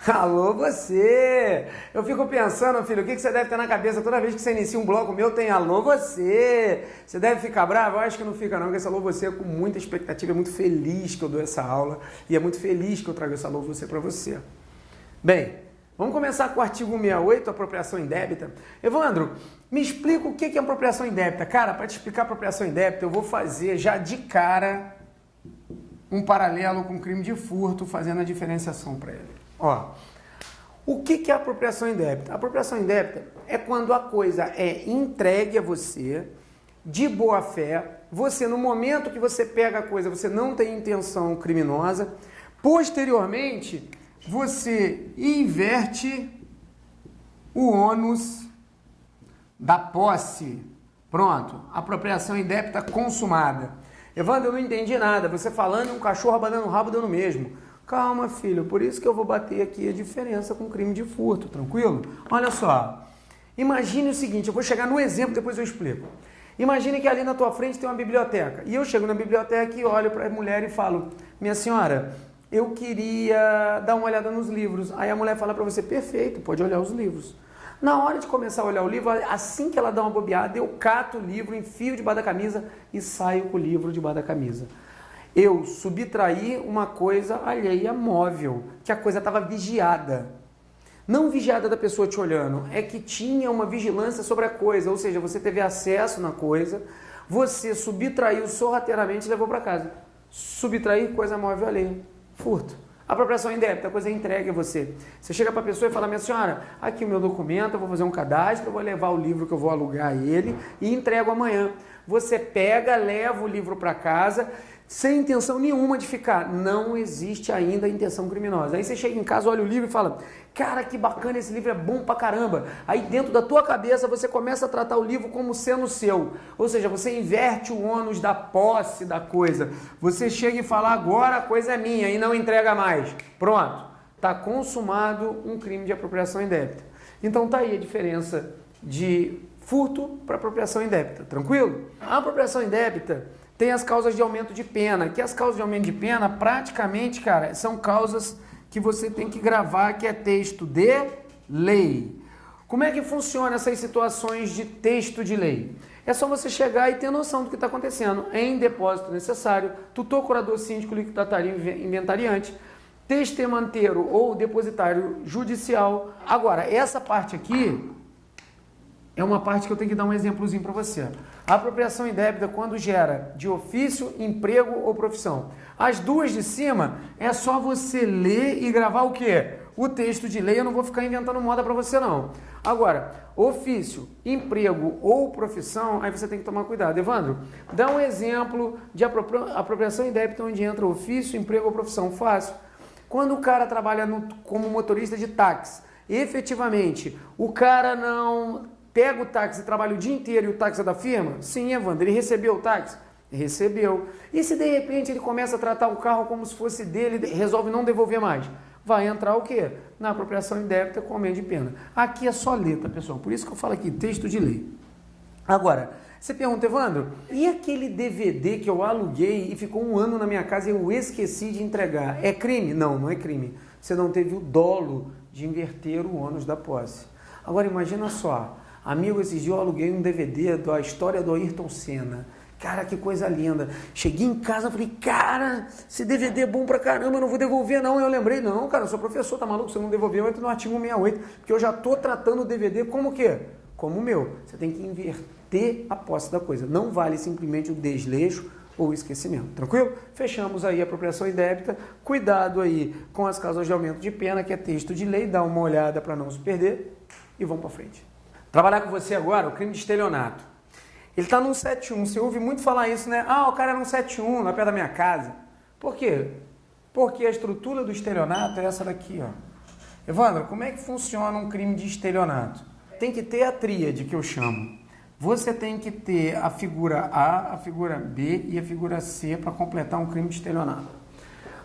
Alô, você! Eu fico pensando, filho, o que você deve ter na cabeça toda vez que você inicia um bloco meu, tem alô, você! Você deve ficar bravo? Eu acho que não fica não, porque esse alô, você é com muita expectativa, é muito feliz que eu dou essa aula e é muito feliz que eu trago esse alô, você para você. Bem, vamos começar com o artigo 168, apropriação indébita. Evandro, me explica o que é apropriação indébita. Cara, para te explicar apropriação indébita, eu vou fazer já de cara um paralelo com o crime de furto, fazendo a diferenciação para ele. Ó, o que é apropriação indébita? A apropriação indébita é quando a coisa é entregue a você de boa fé, você no momento que você pega a coisa, você não tem intenção criminosa, posteriormente você inverte o ônus da posse. Pronto, apropriação indébita consumada. Evandro, eu não entendi nada, você falando um cachorro abanando o rabo dando mesmo. Calma, filho, por isso que eu vou bater aqui a diferença com crime de furto, tranquilo? Olha só, imagine o seguinte, eu vou chegar no exemplo, depois eu explico. Imagine que ali na tua frente tem uma biblioteca, e eu chego na biblioteca e olho para a mulher e falo, minha senhora, eu queria dar uma olhada nos livros. Aí a mulher fala para você, perfeito, pode olhar os livros. Na hora de começar a olhar o livro, assim que ela dá uma bobeada, eu cato o livro, enfio debaixo da camisa e saio com o livro debaixo da camisa. Eu subtraí uma coisa alheia móvel, que a coisa estava vigiada. Não vigiada da pessoa te olhando, é que tinha uma vigilância sobre a coisa, ou seja, você teve acesso na coisa, você subtraiu sorrateiramente e levou para casa. Subtrair coisa móvel alheia, furto. Apropriação indébita, a coisa é entregue a você. Você chega para a pessoa e fala, minha senhora, aqui o meu documento, eu vou fazer um cadastro, eu vou levar o livro que eu vou alugar ele e entrego amanhã. Você pega, leva o livro para casa, sem intenção nenhuma de ficar. Não existe ainda a intenção criminosa. Aí você chega em casa, olha o livro e fala, cara, que bacana, esse livro é bom pra caramba. Aí dentro da tua cabeça você começa a tratar o livro como sendo seu. Ou seja, você inverte o ônus da posse da coisa. Você chega e fala, agora a coisa é minha e não entrega mais. Pronto. Está consumado um crime de apropriação indébita. Então tá aí a diferença de furto para apropriação indébita. Tranquilo? A apropriação indébita tem as causas de aumento de pena, que as causas de aumento de pena praticamente, cara, são causas que você tem que gravar, que é texto de lei. Como é que funciona essas situações de texto de lei? É só você chegar e ter noção do que está acontecendo. Em depósito necessário, tutor, curador, síndico, liquidatário, inventariante, testemanteiro ou depositário judicial. Agora, essa parte aqui é uma parte que eu tenho que dar um exemplozinho para você. A apropriação indébita quando gera de ofício, emprego ou profissão. As duas de cima é só você ler e gravar o quê? O texto de lei, eu não vou ficar inventando moda para você não. Agora, ofício, emprego ou profissão, aí você tem que tomar cuidado. Evandro, dá um exemplo de apropriação indébita onde entra ofício, emprego ou profissão. Fácil. Quando o cara trabalha como motorista de táxi, efetivamente, o cara não pega o táxi e trabalha o dia inteiro e o táxi é da firma? Sim, Evandro, ele recebeu o táxi? Recebeu. E se de repente ele começa a tratar o carro como se fosse dele e resolve não devolver mais? Vai entrar o quê? Na apropriação indébita com aumento de pena. Aqui é só letra, pessoal. Por isso que eu falo aqui, texto de lei. Agora, você pergunta, Evandro, e aquele DVD que eu aluguei e ficou um ano na minha casa e eu esqueci de entregar? É crime? Não, não é crime. Você não teve o dolo de inverter o ônus da posse. Agora, imagina só. Amigo, esses dias eu aluguei um DVD da história do Ayrton Senna. Cara, que coisa linda. Cheguei em casa e falei, cara, esse DVD é bom pra caramba, eu não vou devolver não. Eu lembrei, não, cara, eu sou professor, tá maluco? Se eu não devolver, eu entro no artigo 168, porque eu já tô tratando o DVD como o quê? Como o meu. Você tem que inverter a posse da coisa. Não vale simplesmente o desleixo ou o esquecimento. Tranquilo? Fechamos aí a apropriação indébita. Cuidado aí com as causas de aumento de pena, que é texto de lei. Dá uma olhada para não se perder e vamos para frente. Trabalhar com você agora o crime de estelionato. Ele está no 171, você ouve muito falar isso, né? Ah, o cara era no 171, lá perto da minha casa. Por quê? Porque a estrutura do estelionato é essa daqui, ó. Evandro, como é que funciona um crime de estelionato? Tem que ter a tríade que eu chamo. Você tem que ter a figura A, a figura B e a figura C para completar um crime de estelionato.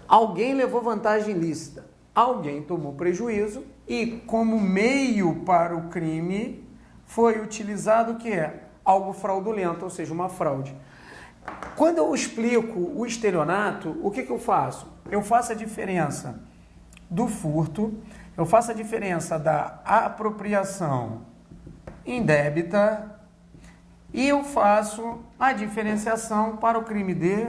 Alguém levou vantagem ilícita, alguém tomou prejuízo e como meio para o crime foi utilizado o que é? Algo fraudulento, ou seja, uma fraude. Quando eu explico o estelionato, o que eu faço? Eu faço a diferença do furto, Eu faço a diferença da apropriação indébita e eu faço a diferenciação para o crime de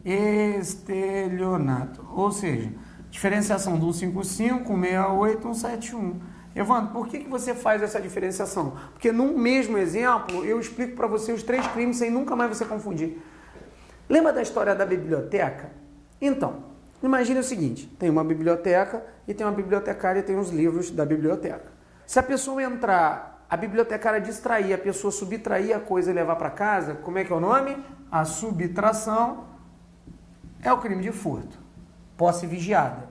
estelionato. Ou seja, diferenciação do 155, 168, 171. Evandro, por que você faz essa diferenciação? Porque no mesmo exemplo eu explico para você os 3 crimes sem nunca mais você confundir. Lembra da história da biblioteca? Então, imagine o seguinte, tem uma biblioteca e tem uma bibliotecária e tem os livros da biblioteca. Se a pessoa entrar, a bibliotecária distrair, a pessoa subtrair a coisa e levar para casa, como é que é o nome? A subtração é o crime de furto, posse vigiada.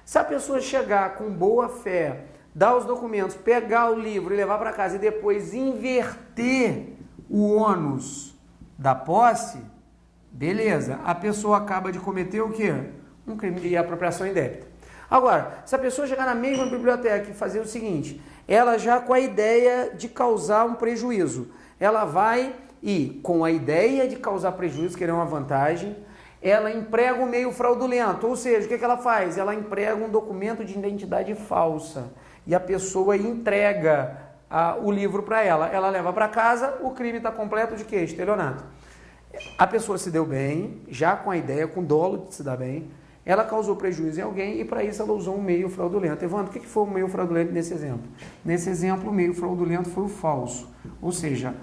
Se a pessoa chegar com boa fé, dar os documentos, pegar o livro e levar para casa e depois inverter o ônus da posse, beleza, a pessoa acaba de cometer o quê? Um crime de apropriação indébita. Agora, se a pessoa chegar na mesma biblioteca e fazer o seguinte, ela já com a ideia de causar um prejuízo, ela vai e com a ideia de causar prejuízo, querer uma vantagem, ela emprega o meio fraudulento, ou seja, o que ela faz? Ela emprega um documento de identidade falsa e a pessoa entrega o livro para ela. Ela leva para casa, o crime está completo de quê? Estelionato. A pessoa se deu bem, já com a ideia, com dolo de se dar bem, ela causou prejuízo em alguém e para isso ela usou um meio fraudulento. Evandro, o que foi o meio fraudulento nesse exemplo? Nesse exemplo, o meio fraudulento foi o falso, ou seja,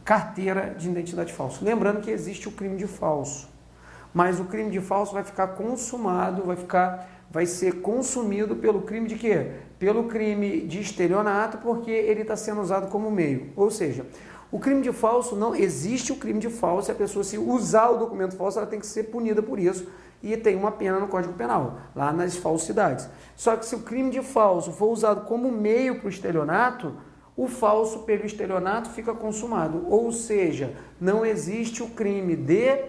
carteira de identidade falsa. Lembrando que existe o crime de falso, mas o crime de falso vai ficar consumado, vai ser consumido pelo crime de quê? Pelo crime de estelionato, porque ele está sendo usado como meio. Ou seja, o crime de falso, não existe o crime de falso, se a pessoa se usar o documento falso, ela tem que ser punida por isso e tem uma pena no Código Penal, lá nas falsidades. Só que se o crime de falso for usado como meio para o estelionato, o falso pelo estelionato fica consumado. Ou seja, não existe o crime de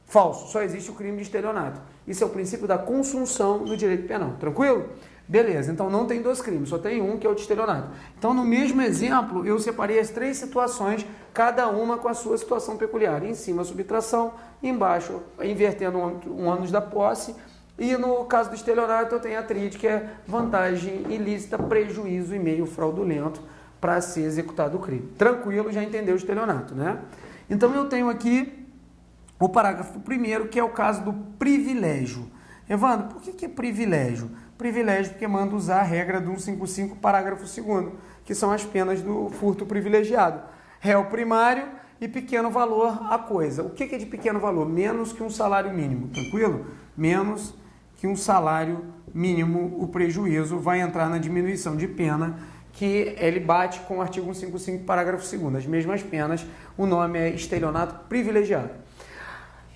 falso, só existe o crime de estelionato. Isso é o princípio da consunção do direito penal. Tranquilo? Beleza, então não tem 2 crimes, só tem um que é o de estelionato. Então no mesmo exemplo, eu separei as 3 situações, cada uma com a sua situação peculiar. Em cima, subtração, embaixo, invertendo um ônus da posse. E no caso do estelionato, eu tenho a tríade, que é vantagem ilícita, prejuízo e meio fraudulento para ser executado o crime. Tranquilo, já entendeu o estelionato, né? Então eu tenho aqui o parágrafo 1º, que é o caso do privilégio. Evandro, por que é privilégio? Privilégio porque manda usar a regra do 155, parágrafo 2º, que são as penas do furto privilegiado. Réu primário e pequeno valor a coisa. O que é de pequeno valor? Menos que um salário mínimo, tranquilo? Menos que um salário mínimo, o prejuízo vai entrar na diminuição de pena, que ele bate com o artigo 155, parágrafo 2º. As mesmas penas, o nome é estelionato privilegiado.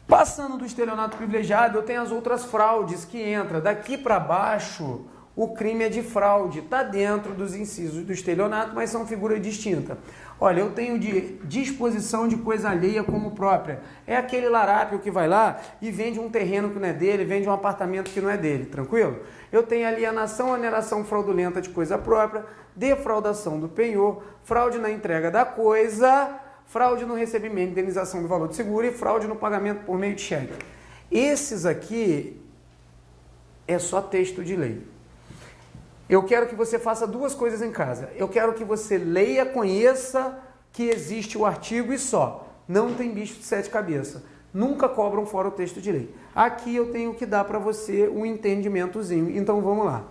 Passando do estelionato privilegiado, eu tenho as outras fraudes que entram. Daqui para baixo, o crime é de fraude. Está dentro dos incisos do estelionato, mas são figuras distintas. Olha, eu tenho de disposição de coisa alheia como própria. É aquele larápio que vai lá e vende um terreno que não é dele, vende um apartamento que não é dele, tranquilo? Eu tenho alienação, oneração fraudulenta de coisa própria, defraudação do penhor, fraude na entrega da coisa, fraude no recebimento, indenização do valor do seguro e fraude no pagamento por meio de cheque. Esses aqui é só texto de lei. Eu quero que você faça 2 coisas em casa. Eu quero que você leia, conheça que existe o artigo e só. Não tem bicho de 7 cabeças. Nunca cobram fora o texto de lei. Aqui eu tenho que dar para você um entendimentozinho. Então vamos lá.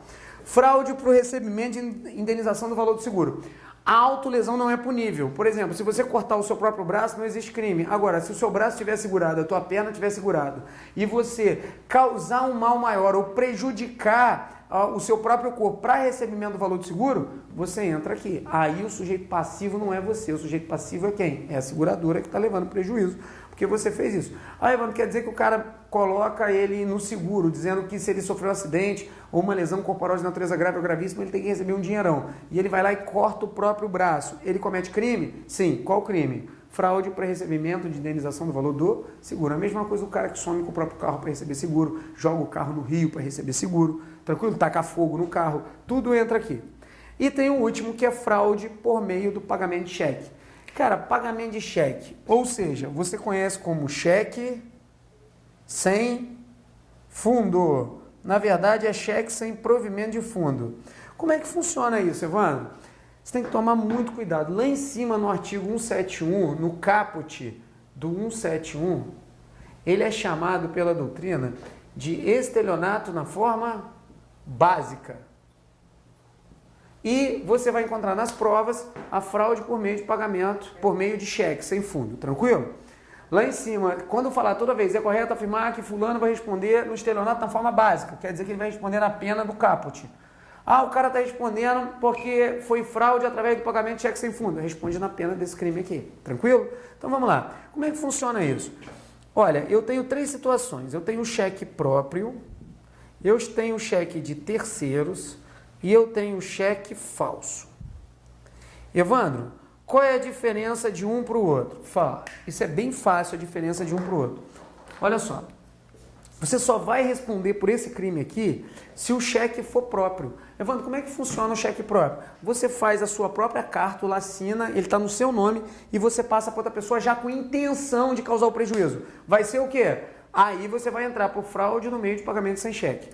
Fraude para o recebimento de indenização do valor do seguro. A autolesão não é punível. Por exemplo, se você cortar o seu próprio braço, não existe crime. Agora, se o seu braço estiver segurado, a tua perna estiver segurada, e você causar um mal maior ou prejudicar o seu próprio corpo para recebimento do valor do seguro, você entra aqui. Aí o sujeito passivo não é você. O sujeito passivo é quem? É a seguradora que está levando prejuízo, porque você fez isso. Aí, Evandro, quer dizer que o cara coloca ele no seguro, dizendo que se ele sofreu um acidente ou uma lesão corporal de natureza grave ou gravíssima, ele tem que receber um dinheirão. E ele vai lá e corta o próprio braço. Ele comete crime? Sim. Qual crime? Fraude para recebimento de indenização do valor do seguro. A mesma coisa o cara que some com o próprio carro para receber seguro, joga o carro no rio para receber seguro, tranquilo? Taca fogo no carro, tudo entra aqui. E tem o último que é fraude por meio do pagamento de cheque. Cara, pagamento de cheque, ou seja, você conhece como cheque sem fundo. Na verdade, é cheque sem provimento de fundo. Como é que funciona isso, Evandro? Você tem que tomar muito cuidado. Lá em cima, no artigo 171, no caput do 171, ele é chamado pela doutrina de estelionato na forma básica. E você vai encontrar nas provas a fraude por meio de pagamento, por meio de cheque sem fundo. Tranquilo? Lá em cima, quando eu falar toda vez, é correto afirmar que fulano vai responder no estelionato na forma básica. Quer dizer que ele vai responder na pena do caput. Ah, o cara está respondendo porque foi fraude através do pagamento de cheque sem fundo. Responde na pena desse crime aqui. Tranquilo? Então vamos lá. Como é que funciona isso? Olha, eu tenho 3 situações. Eu tenho o cheque próprio, eu tenho o cheque de terceiros e eu tenho o cheque falso. Evandro, qual é a diferença de um para o outro? Fala. Isso é bem fácil, a diferença de um para o outro. Olha só. Você só vai responder por esse crime aqui se o cheque for próprio. Evandro, como é que funciona o cheque próprio? Você faz a sua própria carta, assina, ele está no seu nome e você passa para outra pessoa já com intenção de causar o prejuízo. Vai ser o quê? Aí você vai entrar por fraude no meio de pagamento sem cheque.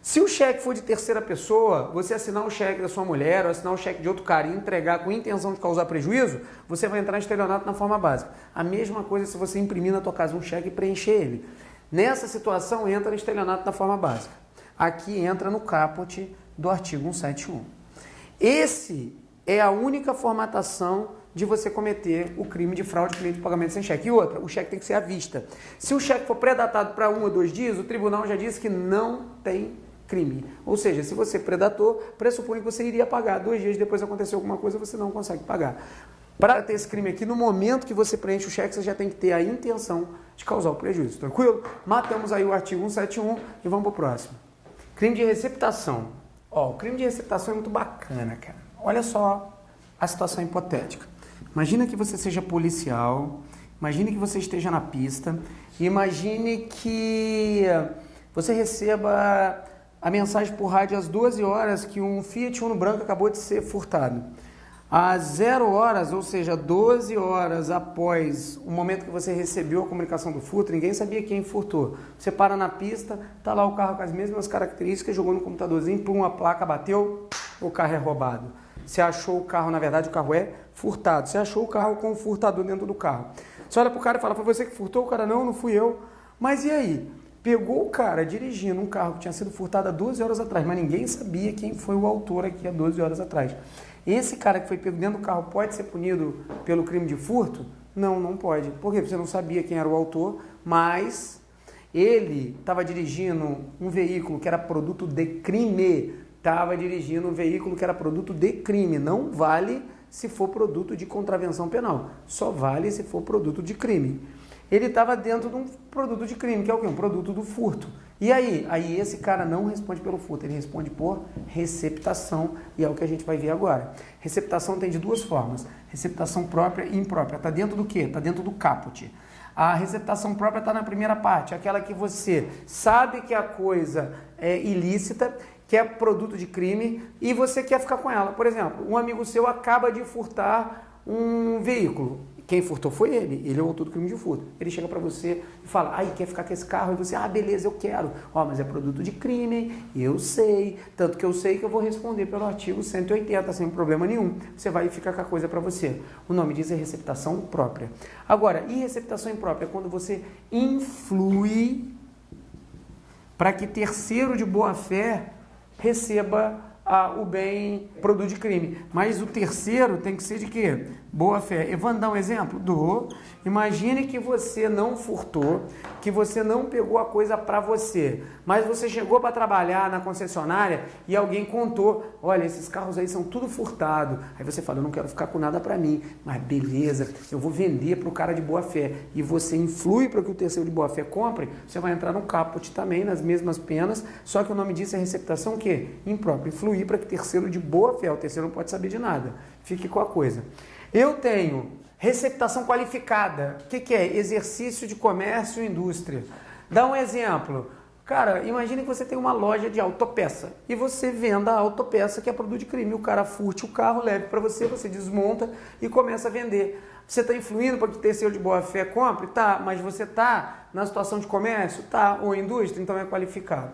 Se o cheque for de terceira pessoa, você assinar o cheque da sua mulher ou assinar o cheque de outro cara e entregar com intenção de causar prejuízo, você vai entrar em estelionato na forma básica. A mesma coisa se você imprimir na tua casa um cheque e preencher ele. Nessa situação, entra no estelionato na forma básica. Aqui entra no caput do artigo 171. Esse é a única formatação de você cometer o crime de fraude por meio de pagamento sem cheque. E outra, o cheque tem que ser à vista. Se o cheque for pré-datado para 1 ou 2 dias, o tribunal já disse que não tem crime. Ou seja, se você predatou, pressupõe que você iria pagar. 2 dias depois aconteceu alguma coisa, você não consegue pagar. Para ter esse crime aqui, no momento que você preenche o cheque, você já tem que ter a intenção de causar o prejuízo. Tranquilo? Matamos aí o artigo 171 e vamos para o próximo. Crime de receptação. Ó, o crime de receptação é muito bacana, cara. Olha só a situação hipotética. Imagina que você seja policial, imagine que você esteja na pista, e imagine que você receba a mensagem por rádio às 12 horas que um Fiat Uno branco acabou de ser furtado. Às 0 horas, ou seja, 12 horas após o momento que você recebeu a comunicação do furto, ninguém sabia quem furtou. Você para na pista, tá lá o carro com as mesmas características, jogou no computadorzinho, pum, a placa bateu, o carro é roubado. Você achou o carro, na verdade o carro é furtado. Você achou o carro com o furtador dentro do carro. Você olha pro cara e fala, foi você que furtou? O cara, não fui eu. Mas e aí? Pegou o cara dirigindo um carro que tinha sido furtado há 12 horas atrás, mas ninguém sabia quem foi o autor aqui há 12 horas atrás. Esse cara que foi pego dentro do carro pode ser punido pelo crime de furto? Não, não pode. Por quê? Porque você não sabia quem era o autor, mas ele estava dirigindo um veículo que era produto de crime. Estava dirigindo um veículo que era produto de crime. Não vale se for produto de contravenção penal. Só vale se for produto de crime. Ele estava dentro de um produto de crime, que é o quê? Um produto do furto. E aí? Aí esse cara não responde pelo furto, ele responde por receptação, e é o que a gente vai ver agora. Receptação tem de 2 formas, receptação própria e imprópria. Está dentro do quê? Está dentro do caput. A receptação própria está na primeira parte, aquela que você sabe que a coisa é ilícita, que é produto de crime, e você quer ficar com ela. Por exemplo, um amigo seu acaba de furtar um veículo. Quem furtou foi ele é o autor do crime de furto. Ele chega para você e fala, quer ficar com esse carro? E você, beleza, eu quero. Mas é produto de crime, eu sei. Tanto que eu sei que eu vou responder pelo artigo 180, sem problema nenhum. Você vai ficar com a coisa para você. O nome disso é receptação própria. Agora, e receptação imprópria? É quando você influi para que terceiro de boa fé receba o bem produto de crime. Mas o terceiro tem que ser de quê? Boa fé. Evandro, dá um exemplo? Imagine que você não furtou, que você não pegou a coisa para você, mas você chegou para trabalhar na concessionária e alguém contou, olha, esses carros aí são tudo furtado. Aí você fala, eu não quero ficar com nada para mim, mas beleza, eu vou vender para o cara de boa fé. E você influi para que o terceiro de boa fé compre, você vai entrar no caput também, nas mesmas penas, só que o nome disso é receptação o quê? Imprópria. Influir para que terceiro de boa fé, o terceiro não pode saber de nada. Fique com a coisa. Eu tenho receptação qualificada. O que é? Exercício de comércio e indústria. Dá um exemplo. Cara, imagine que você tem uma loja de autopeça e você venda a autopeça que é produto de crime. O cara furte o carro, leve para você, você desmonta e começa a vender. Você está influindo para que terceiro de boa fé compre? Tá, mas você está na situação de comércio? Tá, ou indústria? Então é qualificado.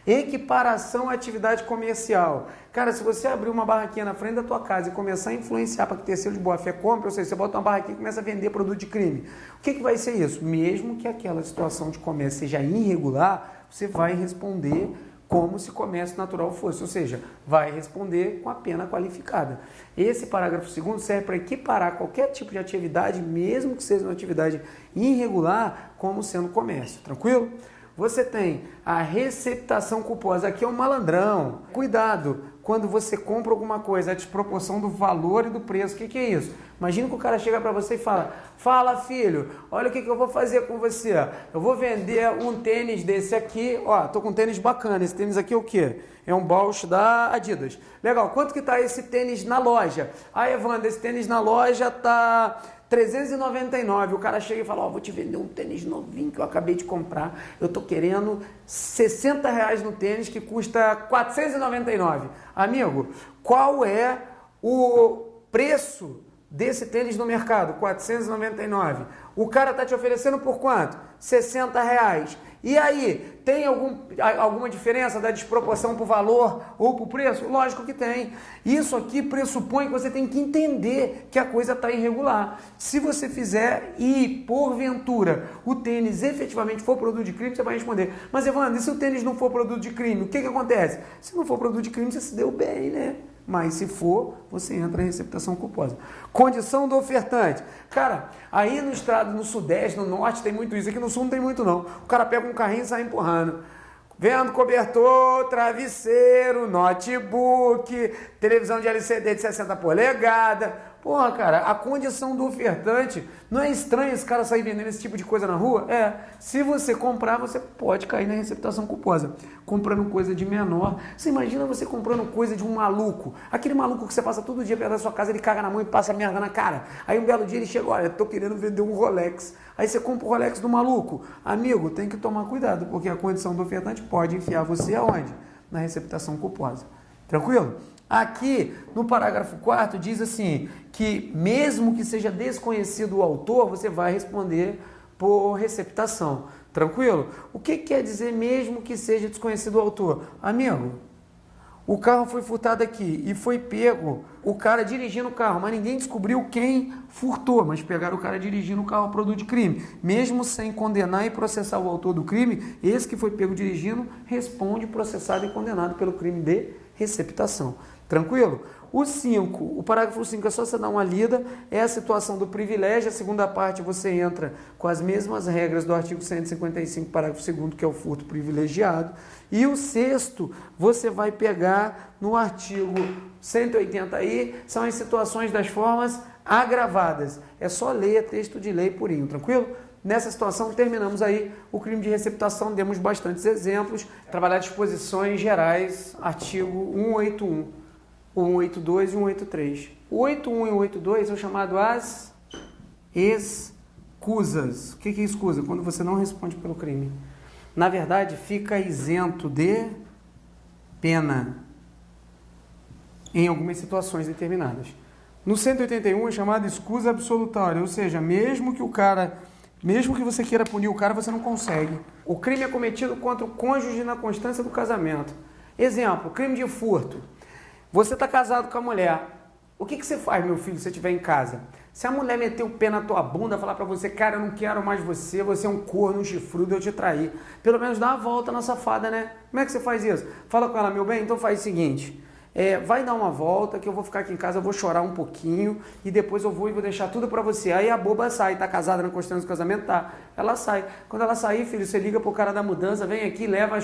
Equiparação à atividade comercial. Cara, se você abrir uma barraquinha na frente da tua casa e começar a influenciar para que terceiro de boa fé compre, ou seja, você bota uma barraquinha e começa a vender produto de crime. O que vai ser isso? Mesmo que aquela situação de comércio seja irregular, você vai responder como se comércio natural fosse, ou seja, vai responder com a pena qualificada. Esse parágrafo 2º serve para equiparar qualquer tipo de atividade, mesmo que seja uma atividade irregular, como sendo comércio, tranquilo? Você tem a receptação culposa, aqui é um malandrão. Cuidado, quando você compra alguma coisa, a desproporção do valor e do preço, o que é isso? Imagina que o cara chega para você e fala, filho, olha o que eu vou fazer com você. Eu vou vender um tênis desse aqui, ó, tô com um tênis bacana, esse tênis aqui é o quê? É um Bausch da Adidas. Legal, quanto que tá esse tênis na loja? Ah, Evandro, esse tênis na loja tá R$399, o cara chega e fala, vou te vender um tênis novinho que eu acabei de comprar, eu tô querendo R$60 no tênis que custa R$499. Amigo, qual é o preço desse tênis no mercado? R$499. O cara tá te oferecendo por quanto? R$60. E aí, tem alguma diferença da desproporção para o valor ou para o preço? Lógico que tem. Isso aqui pressupõe que você tem que entender que a coisa está irregular. Se você fizer e, porventura, o tênis efetivamente for produto de crime, você vai responder. Mas, Evandro, e se o tênis não for produto de crime, o que acontece? Se não for produto de crime, você se deu bem, né? Mas se for, você entra em receptação culposa. Condição do ofertante. Cara, aí no estado, no sudeste, no norte tem muito isso. Aqui no sul não tem muito não. O cara pega um carrinho e sai empurrando. Vendo cobertor, travesseiro, notebook, televisão de LCD de 60 polegadas. Porra, cara, a condição do ofertante, não é estranho esse cara sair vendendo esse tipo de coisa na rua? É, se você comprar, você pode cair na receptação culposa. Comprando coisa de menor. Você imagina você comprando coisa de um maluco. Aquele maluco que você passa todo dia perto da sua casa, ele caga na mão e passa merda na cara. Aí um belo dia ele chega, olha, tô querendo vender um Rolex. Aí você compra o Rolex do maluco. Amigo, tem que tomar cuidado, porque a condição do ofertante pode enfiar você aonde? Na receptação culposa. Tranquilo? Aqui, no parágrafo 4º, diz assim, que mesmo que seja desconhecido o autor, você vai responder por receptação. Tranquilo? O que quer dizer mesmo que seja desconhecido o autor? Amigo, o carro foi furtado aqui e foi pego o cara dirigindo o carro, mas ninguém descobriu quem furtou, mas pegaram o cara dirigindo o carro produto de crime. Mesmo sem condenar e processar o autor do crime, esse que foi pego dirigindo responde processado e condenado pelo crime de receptação. Tranquilo? O parágrafo 5 é só você dar uma lida, é a situação do privilégio, a segunda parte você entra com as mesmas regras do artigo 155, parágrafo 2º, que é o furto privilegiado, e o 6º você vai pegar no artigo 180 aí, são as situações das formas agravadas, é só ler texto de lei purinho, tranquilo? Nessa situação, terminamos aí o crime de receptação, demos bastantes exemplos, trabalhar disposições gerais, artigo 181. O 182 e o 183. O 81 e o 182 são chamados as escusas. O que é escusa? Quando você não responde pelo crime. Na verdade, fica isento de pena em algumas situações determinadas. No 181 é chamado escusa absolutória, ou seja, mesmo que você queira punir o cara, você não consegue. O crime é cometido contra o cônjuge na constância do casamento. Exemplo, crime de furto. Você está casado com a mulher. O que você faz, meu filho, se você estiver em casa? Se a mulher meter o pé na tua bunda, falar para você, cara, eu não quero mais você é um corno, um chifrudo, eu te traí. Pelo menos dá uma volta na safada, né? Como é que você faz isso? Fala com ela, meu bem, então faz o seguinte... vai dar uma volta, que eu vou ficar aqui em casa, eu vou chorar um pouquinho e depois eu vou deixar tudo pra você. Aí a boba sai, tá casada na constância do casamento? Tá. Ela sai. Quando ela sair, filho, você liga pro cara da mudança, vem aqui, leva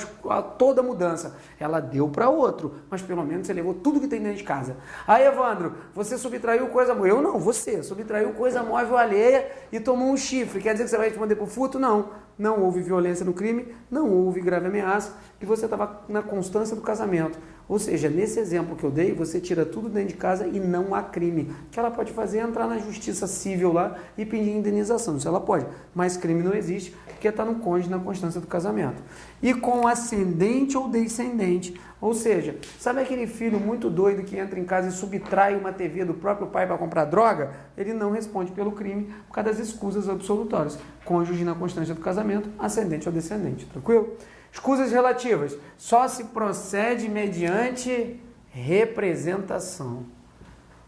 toda a mudança. Ela deu pra outro, mas pelo menos você levou tudo que tem dentro de casa. Aí, Evandro, você subtraiu coisa móvel. Eu não, você subtraiu coisa móvel alheia e tomou um chifre. Quer dizer que você vai responder por furto? Não. Não houve violência no crime, não houve grave ameaça e você estava na constância do casamento. Ou seja, nesse exemplo que eu dei, você tira tudo dentro de casa e não há crime. O que ela pode fazer é entrar na justiça civil lá e pedir indenização. Isso ela pode, mas crime não existe porque está no cônjuge na constância do casamento. E com ascendente ou descendente. Ou seja, sabe aquele filho muito doido que entra em casa e subtrai uma TV do próprio pai para comprar droga? Ele não responde pelo crime por causa das escusas absolutórias. Cônjuge na constância do casamento, ascendente ou descendente. Tranquilo? Escusas relativas. Só se procede mediante representação.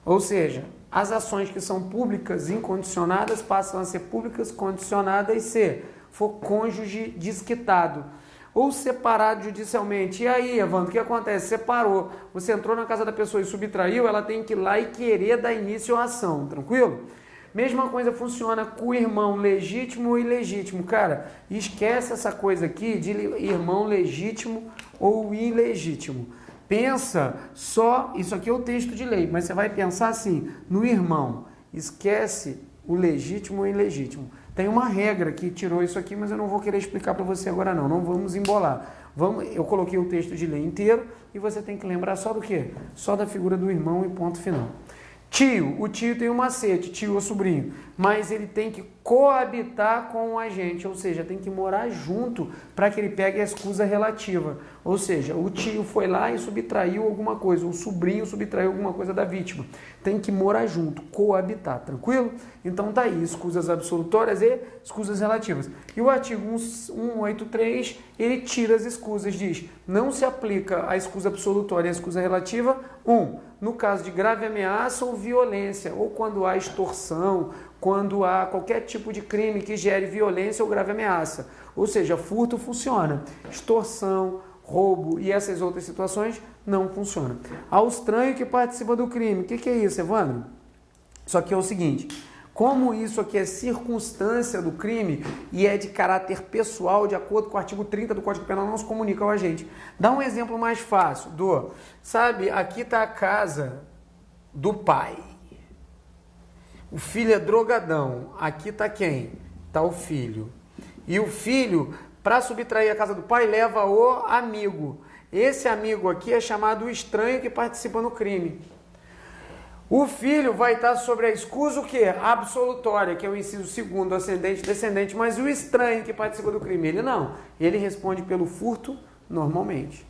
Ou seja, as ações que são públicas incondicionadas passam a ser públicas condicionadas se for cônjuge desquitado ou separado judicialmente. E aí, Evandro, o que acontece? Separou. Você entrou na casa da pessoa e subtraiu, ela tem que ir lá e querer dar início à ação, tranquilo? Mesma coisa funciona com o irmão legítimo e ilegítimo. Cara, esquece essa coisa aqui de irmão legítimo ou ilegítimo. Pensa só, isso aqui é o texto de lei, mas você vai pensar assim, no irmão. Esquece o legítimo e ilegítimo. Tem uma regra que tirou isso aqui, mas eu não vou querer explicar para você agora não. Não vamos embolar. Eu coloquei o texto de lei inteiro e você tem que lembrar só do quê? Só da figura do irmão e ponto final. Tio, o tio tem um macete, tio ou sobrinho, mas ele tem que coabitar com o agente, ou seja, tem que morar junto para que ele pegue a escusa relativa. Ou seja, o tio foi lá e subtraiu alguma coisa, o sobrinho subtraiu alguma coisa da vítima. Tem que morar junto, coabitar, tranquilo? Então tá aí, escusas absolutórias e escusas relativas. E o artigo 183, ele tira as escusas, diz, não se aplica a escusa absolutória e a escusa relativa, no caso de grave ameaça ou violência, ou quando há extorsão, quando há qualquer tipo de crime que gere violência ou grave ameaça. Ou seja, furto funciona, extorsão, roubo e essas outras situações não funcionam. Ao estranho que participa do crime, o que é isso, Evandro? Isso aqui é o seguinte, como isso aqui é circunstância do crime e é de caráter pessoal, de acordo com o artigo 30 do Código Penal, não se comunica ao agente. Dá um exemplo mais fácil, sabe, aqui está a casa do pai. O filho é drogadão. Aqui está quem? Está o filho. E o filho, para subtrair a casa do pai, leva o amigo. Esse amigo aqui é chamado o estranho que participa no crime. O filho vai estar sobre a escusa o quê? Absolutória, que é o inciso 2º, ascendente e descendente, mas o estranho que participa do crime, ele não. Ele responde pelo furto normalmente.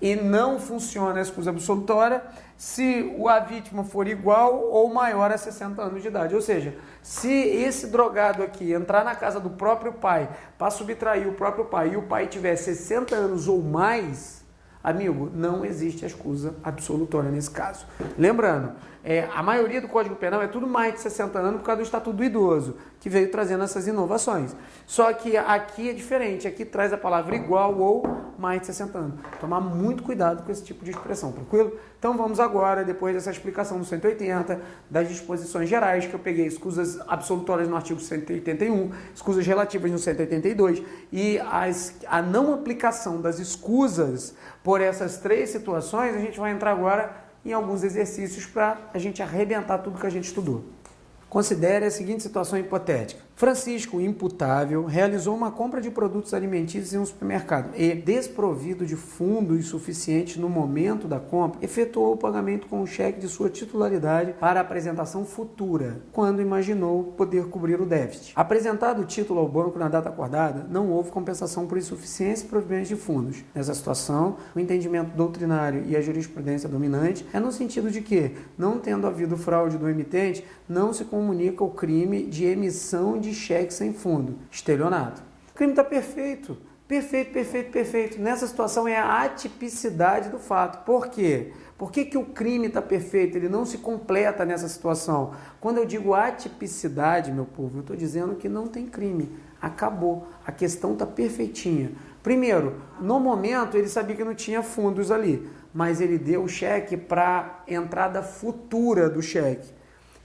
E não funciona a escusa absolutória se a vítima for igual ou maior a 60 anos de idade. Ou seja, se esse drogado aqui entrar na casa do próprio pai para subtrair o próprio pai e o pai tiver 60 anos ou mais, amigo, não existe a escusa absolutória nesse caso. Lembrando, a maioria do Código Penal é tudo mais de 60 anos por causa do Estatuto do Idoso, que veio trazendo essas inovações. Só que aqui é diferente, aqui traz a palavra igual ou mais de 60 anos. Tomar muito cuidado com esse tipo de expressão, tranquilo? Então vamos agora, depois dessa explicação do 180, das disposições gerais, que eu peguei escusas absolutórias no artigo 181, escusas relativas no 182, e a não aplicação das escusas por essas três situações, a gente vai entrar agora em alguns exercícios para a gente arrebentar tudo que a gente estudou. Considere a seguinte situação hipotética. Francisco, imputável, realizou uma compra de produtos alimentícios em um supermercado e, desprovido de fundos suficientes no momento da compra, efetuou o pagamento com um cheque de sua titularidade para apresentação futura, quando imaginou poder cobrir o déficit. Apresentado o título ao banco na data acordada, não houve compensação por insuficiência e provimento de fundos. Nessa situação, o entendimento doutrinário e a jurisprudência dominante é no sentido de que, não tendo havido fraude do emitente, não se comunica o crime de emissão de cheque sem fundo, estelionato. O crime está perfeito, perfeito. Nessa situação é a atipicidade do fato. Por quê? Por que o crime está perfeito? Ele não se completa nessa situação. Quando eu digo atipicidade, meu povo, eu estou dizendo que não tem crime. Acabou. A questão está perfeitinha. Primeiro, no momento ele sabia que não tinha fundos ali, mas ele deu o cheque para entrada futura do cheque.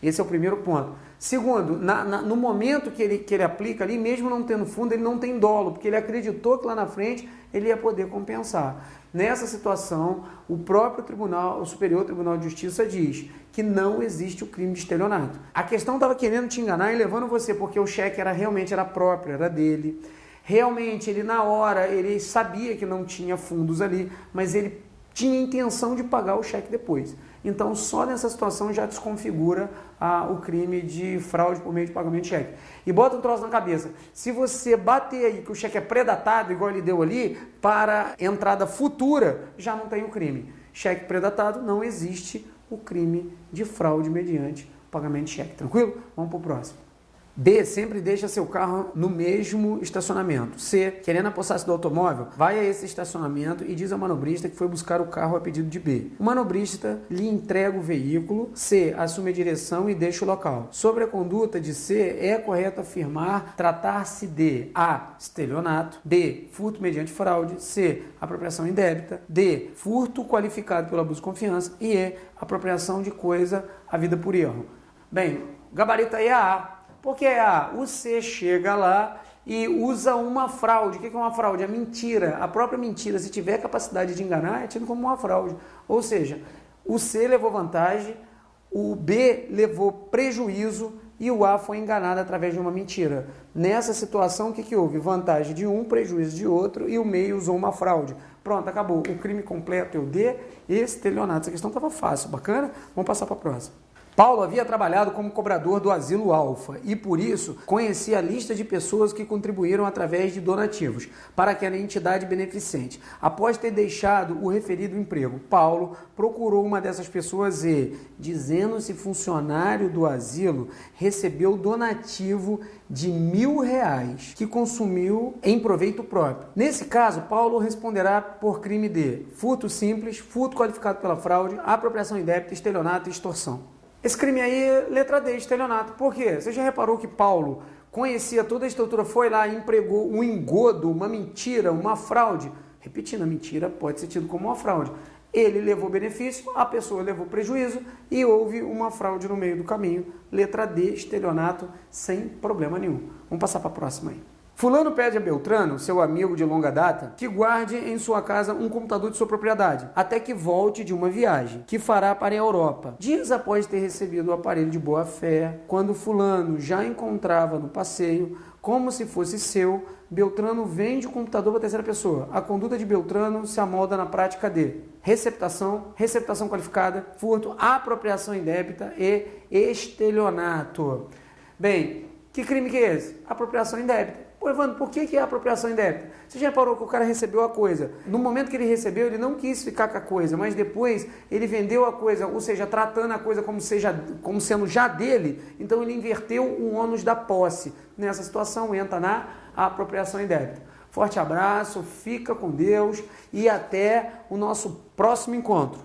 Esse é o primeiro ponto. Segundo, no momento que ele aplica ali, mesmo não tendo fundo, ele não tem dolo, porque ele acreditou que lá na frente ele ia poder compensar. Nessa situação, o próprio tribunal, o Superior Tribunal de Justiça diz que não existe o crime de estelionato. A questão estava querendo te enganar e levando você, porque o cheque realmente era próprio, era dele. Realmente, ele na hora, ele sabia que não tinha fundos ali, mas ele tinha intenção de pagar o cheque depois. Então, só nessa situação já desconfigura o crime de fraude por meio de pagamento de cheque. E bota um troço na cabeça. Se você bater aí que o cheque é predatado, igual ele deu ali, para entrada futura, já não tem o crime. Cheque predatado, não existe o crime de fraude mediante pagamento de cheque. Tranquilo? Vamos para o próximo. B, sempre deixa seu carro no mesmo estacionamento. C, querendo a posse do automóvel, vai a esse estacionamento e diz ao manobrista que foi buscar o carro a pedido de B. O manobrista lhe entrega o veículo. C, assume a direção e deixa o local. Sobre a conduta de C, é correto afirmar tratar-se de A, estelionato, B, furto mediante fraude, C, apropriação indébita, D, furto qualificado pelo abuso de confiança e E, apropriação de coisa havida por erro. Bem, o gabarito aí é A. Por que é A? O C chega lá e usa uma fraude. O que é uma fraude? A mentira. A própria mentira, se tiver capacidade de enganar, é tido como uma fraude. Ou seja, o C levou vantagem, o B levou prejuízo e o A foi enganado através de uma mentira. Nessa situação, o que houve? Vantagem de um, prejuízo de outro e o meio usou uma fraude. Pronto, acabou. O crime completo é o D, estelionato. Essa questão estava fácil, bacana? Vamos passar para a próxima. Paulo havia trabalhado como cobrador do Asilo Alfa e, por isso, conhecia a lista de pessoas que contribuíram através de donativos para aquela entidade beneficente. Após ter deixado o referido emprego, Paulo procurou uma dessas pessoas e, dizendo-se funcionário do asilo, recebeu donativo de R$1.000 que consumiu em proveito próprio. Nesse caso, Paulo responderá por crime de furto simples, furto qualificado pela fraude, apropriação indébita, estelionato e extorsão. Esse crime aí, letra D, estelionato. Por quê? Você já reparou que Paulo conhecia toda a estrutura, foi lá e empregou um engodo, uma mentira, uma fraude. Repetindo, a mentira pode ser tido como uma fraude. Ele levou benefício, a pessoa levou prejuízo e houve uma fraude no meio do caminho. Letra D, estelionato, sem problema nenhum. Vamos passar para a próxima aí. Fulano pede a Beltrano, seu amigo de longa data, que guarde em sua casa um computador de sua propriedade, até que volte de uma viagem, que fará para a Europa. Dias após ter recebido o aparelho de boa fé, quando Fulano já encontrava no passeio, como se fosse seu, Beltrano vende o computador para a terceira pessoa. A conduta de Beltrano se amolda na prática de receptação, receptação qualificada, furto, apropriação indébita e estelionato. Bem, que crime que é esse? Apropriação indébita. Pô, Evandro, por que é apropriação indébita? Você já reparou que o cara recebeu a coisa? No momento que ele recebeu, ele não quis ficar com a coisa, mas depois ele vendeu a coisa, ou seja, tratando a coisa como sendo já dele, então ele inverteu o ônus da posse. Nessa situação entra na apropriação indébita. Forte abraço, fica com Deus e até o nosso próximo encontro.